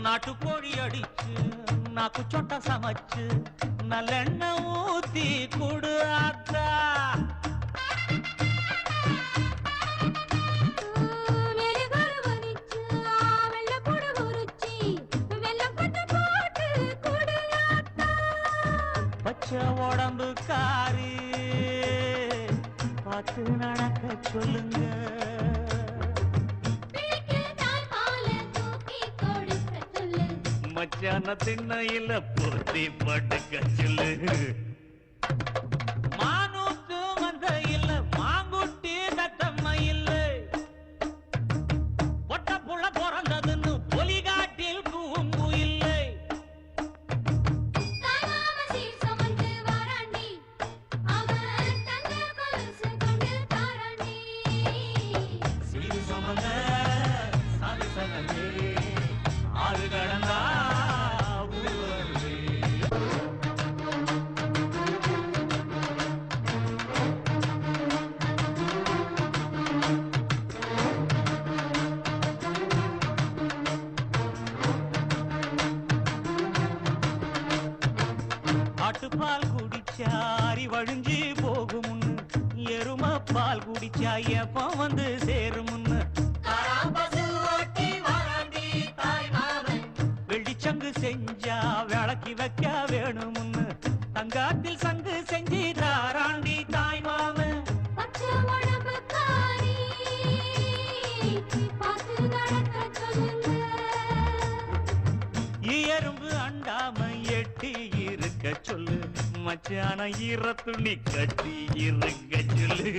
நாட்டுக்கோழி அடிச்சு நாக்கு சொட்ட சமைச்சு நல்லெண்ணெய் ஊத்தி கொடு ஆத்தா. பச்சை உடம்பு காரி பார்த்து நடக்க சொல்லுங்க. மச்சான திண்ணையில பொருத்தி படுக்க சொல்லு. மானூத்து வந்த இல்ல மாங்குட்டி தத்தம்மா இல்ல. ஒட்ட புள்ள பிறந்ததுன்னு பொலிகாட்டில் கூம்பு இல்லை. சீர் சமந்த சாதி சகந்தே ஆறு கடந்தா ஆட்டுப்பால் குடிச்சா அறிவழிஞ்சு போகுமுன்னு, எரும பால் குடிச்சா எப்ப வந்து சேருமுன்னு. வெள்ளிச்சங்கு செஞ்சா விளக்கி வைக்க வேணுமுன்னு, தங்காத்தில் சங்கு செஞ்சு தாராண்டி தாய் மாமன். எறும்பு அண்டாம எட்டி இருக்க சொல்லு. மச்சான ஈர துணி கட்டி இருக்க சொல்லு.